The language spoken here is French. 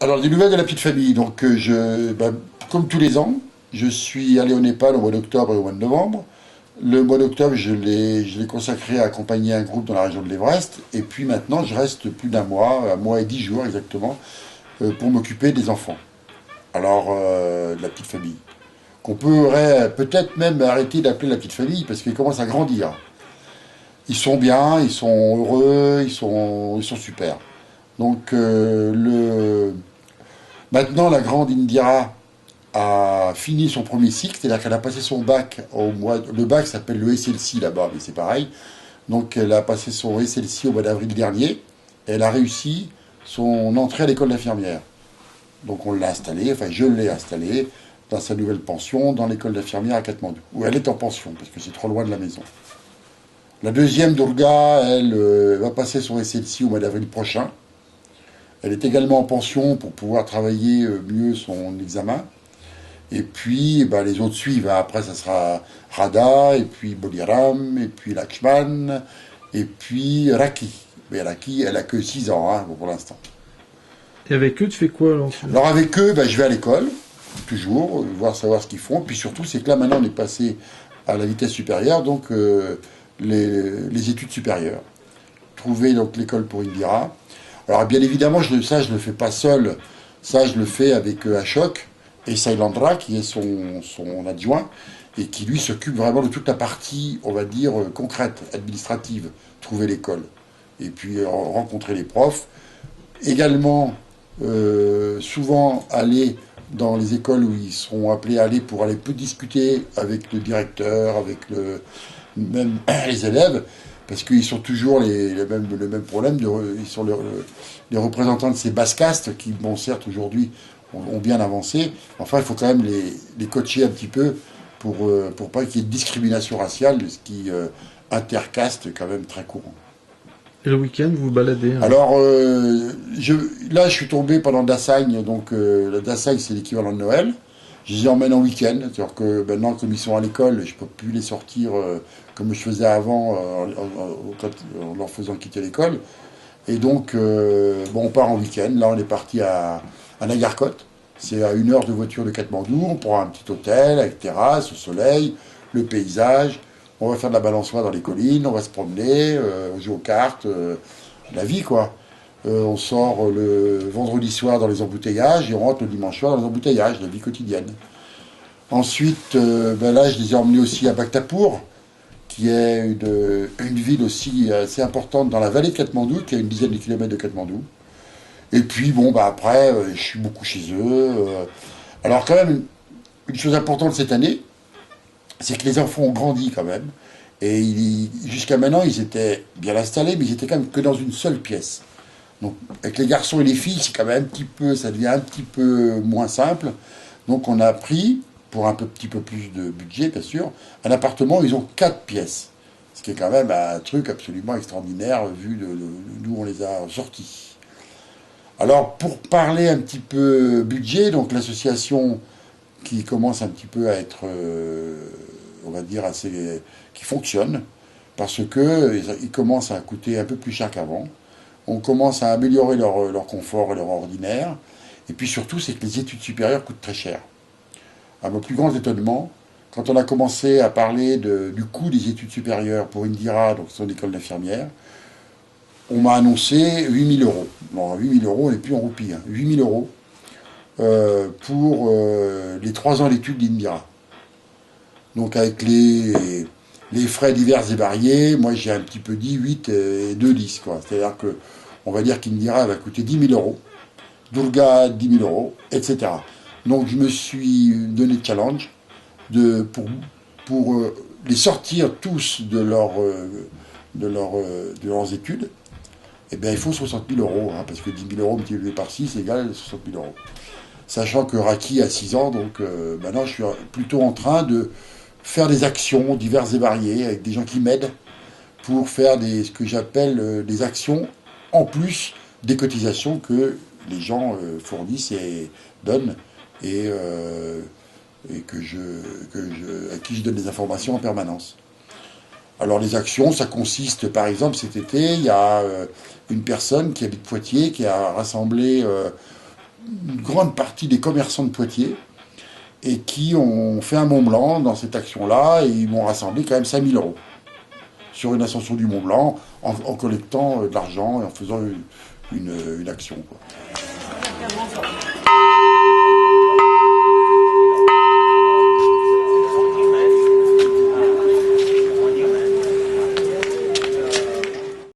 Alors, des nouvelles de la petite famille. Donc, comme tous les ans, je suis allé au Népal au mois d'octobre et au mois de novembre. Le mois d'octobre, je l'ai consacré à accompagner un groupe dans la région de l'Everest. Et puis maintenant, je reste plus d'un mois, un mois et 10 jours exactement, pour m'occuper des enfants. Alors, de la petite famille. Qu'on pourrait peut-être même arrêter d'appeler la petite famille parce qu'ils commencent à grandir. Ils sont bien, ils sont heureux, ils sont super. Donc, maintenant, la grande Indira a fini son premier cycle, c'est-à-dire qu'elle a passé son bac Le bac s'appelle le SLC là-bas, mais c'est pareil. Donc elle a passé son SLC au mois d'avril dernier, et elle a réussi son entrée à l'école d'infirmière. Donc on l'a installée, enfin je l'ai installée dans sa nouvelle pension, dans l'école d'infirmière à Katmandou, où elle est en pension, parce que c'est trop loin de la maison. La deuxième, Durga, elle va passer son SLC au mois d'avril prochain. Elle est également en pension pour pouvoir travailler mieux son examen. Et puis, eh ben, les autres suivent. Après, ça sera Radha, et puis Boliram, et puis Lakshman, et puis Raki. Mais Raki, elle a que 6 ans pour l'instant. Et avec eux, tu fais quoi alors? Alors avec eux, ben, je vais à l'école, toujours, savoir ce qu'ils font. Puis surtout, c'est que là, maintenant, on est passé à la vitesse supérieure, donc les études supérieures. Trouver donc l'école pour Indira. Alors bien évidemment, ça, je ne le fais pas seul. Ça, je le fais avec Ashok et Sailandra, qui est son adjoint, et qui lui s'occupe vraiment de toute la partie, on va dire, concrète, administrative, trouver l'école. Et puis rencontrer les profs. Également, souvent aller dans les écoles où ils seront appelés à aller pour aller peu discuter avec le directeur, avec même les élèves, parce qu'ils sont toujours le même problème. Ils sont les représentants de ces basses castes qui, bon, certes, aujourd'hui, ont bien avancé. Enfin, il faut quand même les coacher un petit peu pour pas qu'il y ait de discrimination raciale, ce qui intercaste est quand même très courant. Et le week-end, vous vous baladez alors? Alors, là, je suis tombé pendant Dassagne, donc le Dassagne, c'est l'équivalent de Noël. Je les emmène en week-end, c'est-à-dire que maintenant, comme ils sont à l'école, je peux plus les sortir comme je faisais avant, en leur faisant quitter l'école. Et donc, bon, on part en week-end. Là, on est parti à Nagarkot. C'est à 1 heure de voiture de Katmandou. On prend un petit hôtel avec terrasse, au soleil, le paysage. On va faire de la balançoire dans les collines, on va se promener, on joue aux cartes, la vie, quoi. On sort le vendredi soir dans les embouteillages et on rentre le dimanche soir dans les embouteillages, la vie quotidienne. Ensuite, là, je les ai emmenés aussi à Bhaktapur, qui est une ville aussi assez importante dans la vallée de Katmandou, qui a une dizaine de kilomètres de Katmandou. Et puis, bon, après, je suis beaucoup chez eux. Alors, quand même, une chose importante cette année, c'est que les enfants ont grandi quand même. Et jusqu'à maintenant, ils étaient bien installés, mais ils étaient quand même que dans une seule pièce. Donc, avec les garçons et les filles, c'est quand même ça devient un petit peu moins simple. Donc, on a pris, pour petit peu plus de budget, bien sûr, un appartement où ils ont 4 pièces. Ce qui est quand même un truc absolument extraordinaire vu d'où on les a sortis. Alors, pour parler un petit peu budget, donc l'association qui commence un petit peu à être, on va dire, qui fonctionne, parce que ils commencent à coûter un peu plus cher qu'avant. On commence à améliorer leur confort et leur ordinaire. Et puis surtout, c'est que les études supérieures coûtent très cher. À mon plus grand étonnement, quand on a commencé à parler du coût des études supérieures pour Indira, donc son école d'infirmière, on m'a annoncé 8 000 euros. Non, 8 000 euros, on n'est plus en roupies. 8 000 euros pour les 3 ans d'études d'Indira. Donc avec les frais divers et variés, moi j'ai un petit peu dit 8 et 2 10, quoi. C'est-à-dire que on va dire qu'Indira va coûter 10 000 euros, Durga 10 000 euros, etc. Donc je me suis donné le challenge pour les sortir tous de leurs études. Eh bien, il faut 60 000 euros, parce que 10 000 euros multiplié par 6 égale 60 000 euros. Sachant que Raki a 6 ans, donc maintenant je suis plutôt en train de faire des actions diverses et variées avec des gens qui m'aident pour faire ce que j'appelle des actions en plus des cotisations que les gens fournissent et donnent et à qui je donne des informations en permanence. Alors les actions, ça consiste, par exemple, cet été, il y a une personne qui habite Poitiers qui a rassemblé une grande partie des commerçants de Poitiers et qui ont fait un Mont Blanc dans cette action-là et ils m'ont rassemblé quand même 5 000 € sur une ascension du Mont Blanc en collectant de l'argent et en faisant une action, quoi.